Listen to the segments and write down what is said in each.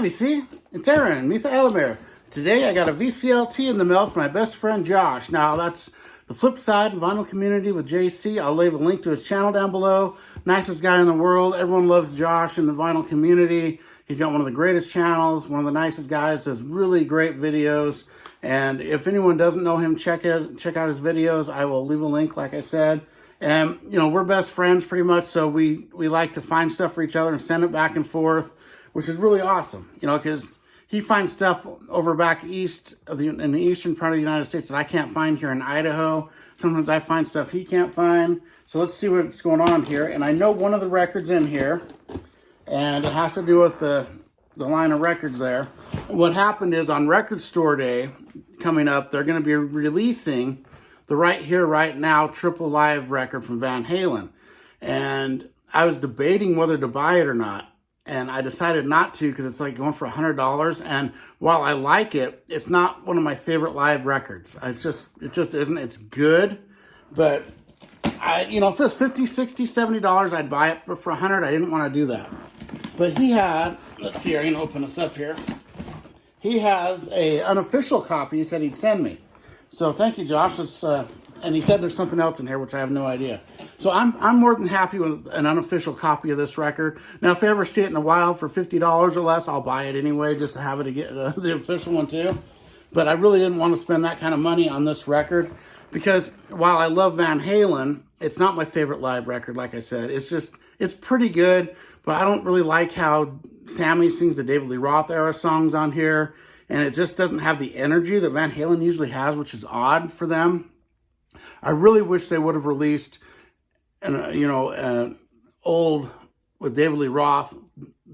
VC. It's Aaron, Metha Elamir. Today I got a VCLT in the mail from my best friend Josh. Now that's the flip side, vinyl community with JC. I'll leave a link to his channel down below. Nicest guy in the world. Everyone loves Josh in the vinyl community. He's got one of the greatest channels, one of the nicest guys, does really great videos. And if anyone doesn't know him, check out his videos. I will leave a link, like I said. And, you know, we're best friends pretty much, so we like to find stuff for each other and send it back and forth, which is really awesome, you know, because he finds stuff over back east, in the eastern part of the United States that I can't find here in Idaho. Sometimes I find stuff he can't find. So let's see what's going on here. And I know one of the records in here, and it has to do with the line of records there. What happened is on Record Store Day coming up, they're going to be releasing the Right Here, Right Now triple live record from Van Halen. And I was debating whether to buy it or not. And I decided not to because it's like going for $100. And while I like it, it's not one of my favorite live records. It just isn't. It's good. But, you know, if it was $50, $60, $70, I'd buy it. But for $100, I didn't want to do that. But he had, let's see, I can open this up here. He has an unofficial copy he said he'd send me. So thank you, Josh. And he said there's something else in here, which I have no idea. So I'm more than happy with an unofficial copy of this record. Now, if I ever see it in the wild for $50 or less, I'll buy it anyway, just to have it to get the official one too. But I really didn't want to spend that kind of money on this record because while I love Van Halen, it's not my favorite live record, like I said. It's pretty good, but I don't really like how Sammy sings the David Lee Roth era songs on here. And it just doesn't have the energy that Van Halen usually has, which is odd for them. I really wish they would have released an old with David Lee Roth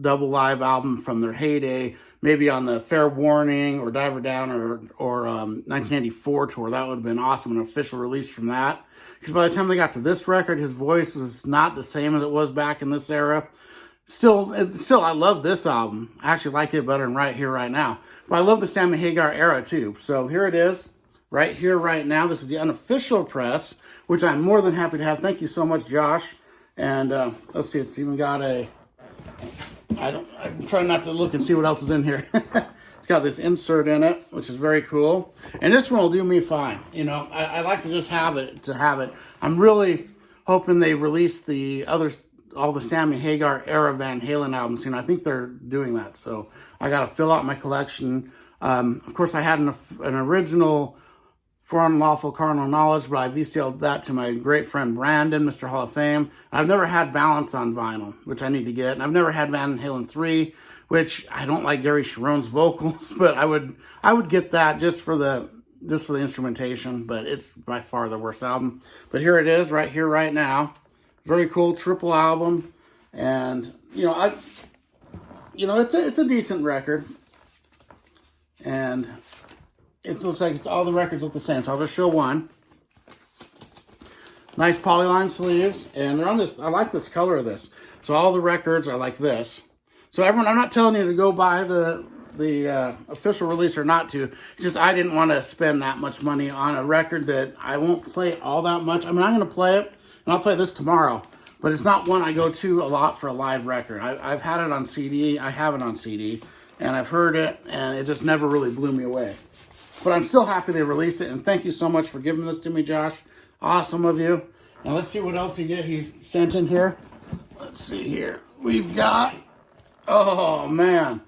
double live album from their heyday, maybe on the Fair Warning or Diver Down or 1984 tour. That would have been awesome, an official release from that. Because by the time they got to this record, his voice was not the same as it was back in this era. Still, I love this album. I actually like it better than Right Here, Right Now. But I love the Sammy Hagar era, too. So here it is, Right Here, Right Now. This is the unofficial press, which I'm more than happy to have. Thank you so much, Josh. And let's see, it's even got I'm trying not to look and see what else is in here. It's got this insert in it, which is very cool. And this one will do me fine. You know, I like to just have it. I'm really hoping they release all the Sammy Hagar era Van Halen albums. You know, I think they're doing that. So I got to fill out my collection. Of course, I had an original For Unlawful Carnal Knowledge, but I VCL'd that to my great friend Brandon, Mr. Hall of Fame. I've never had Balance on vinyl, which I need to get. And I've never had Van Halen 3, which I don't like Gary Sharon's vocals, but I would get that just for the instrumentation, but it's by far the worst album. But here it is, Right Here, Right Now. Very cool triple album, and it's a decent record, and it looks like all the records look the same. So I'll just show one. Nice polyline sleeves, and they're on this. I like this color of this. So all the records are like this. So everyone, I'm not telling you to go buy the official release or not to. It's just I didn't want to spend that much money on a record that I won't play all that much. I mean, I'm going to play it. And I'll play this tomorrow, but it's not one I go to a lot for a live record. I've had it on CD, I have it on CD, and I've heard it, and it just never really blew me away. But I'm still happy they released it, and thank you so much for giving this to me, Josh. Awesome of you. Now let's see what else he sent in here. Let's see here. We've got, oh man,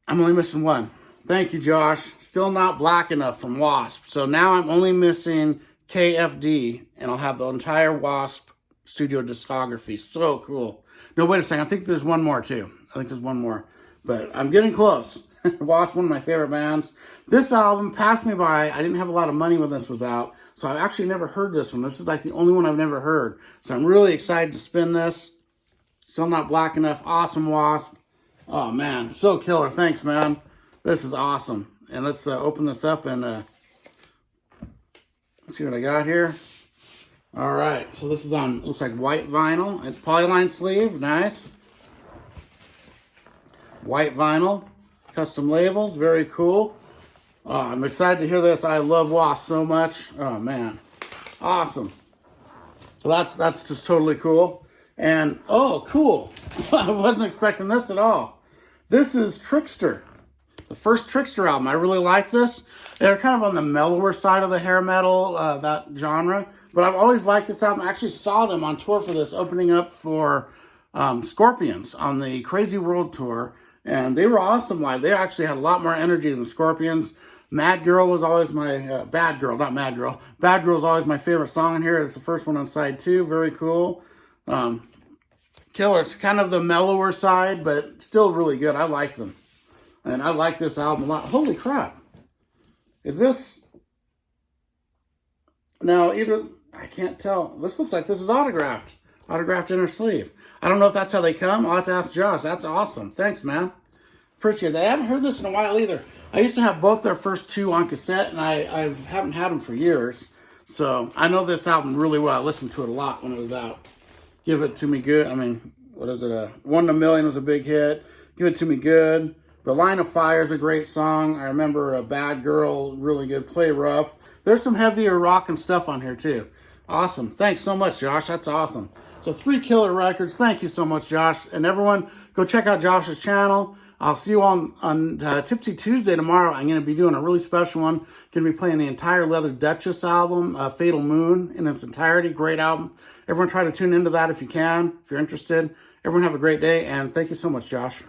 I'm only missing one. Thank you, Josh. Still not Black Enough from Wasp. So now I'm only missing KFD, and I'll have the entire Wasp studio discography. So cool. No, wait a second. I think there's one more, too. But I'm getting close. Wasp, one of my favorite bands. This album passed me by. I didn't have a lot of money when this was out, so I've actually never heard this one. This is like the only one I've never heard. So I'm really excited to spin this. Still not Black Enough. Awesome Wasp. Oh, man. So killer. Thanks, man. This is awesome. And let's open this up and see what I got here. All right, so this is on, looks like white vinyl. It's polyline sleeve, nice. White vinyl, custom labels, very cool. I'm excited to hear this. I love Wasp so much. Oh man, awesome. So that's just totally cool. And oh, cool. I wasn't expecting this at all. This is Trickster, the first Trickster album. I really like this. They're kind of on the mellower side of the hair metal, that genre. But I've always liked this album. I actually saw them on tour for this, opening up for Scorpions on the Crazy World Tour. And they were awesome live. They actually had a lot more energy than Scorpions. Mad Girl was always my, Bad Girl, not Mad Girl. Bad Girl is always my favorite song in here. It's the first one on side 2. Very cool. Killer. It's kind of the mellower side, but still really good. I like them. And I like this album a lot. Holy crap. Is this... No, either... I can't tell. This looks like this is autographed. Autographed inner sleeve. I don't know if that's how they come. I'll have to ask Josh. That's awesome. Thanks, man. Appreciate that. I haven't heard this in a while either. I used to have both their first 2 on cassette, and I haven't had them for years. So I know this album really well. I listened to it a lot when it was out. Give It To Me Good. I mean, what is it? 1 in a Million was a big hit. Give It To Me Good. The Line of Fire is a great song. I remember A Bad Girl, really good. Play Rough. There's some heavier rock and stuff on here too. Awesome. Thanks so much, Josh. That's awesome. So 3 killer records. Thank you so much, Josh. And everyone, go check out Josh's channel. I'll see you on Tipsy Tuesday tomorrow. I'm going to be doing a really special one. Going to be playing the entire Leather Duchess album, Fatal Moon, in its entirety. Great album. Everyone try to tune into that if you can, if you're interested. Everyone have a great day, and thank you so much, Josh.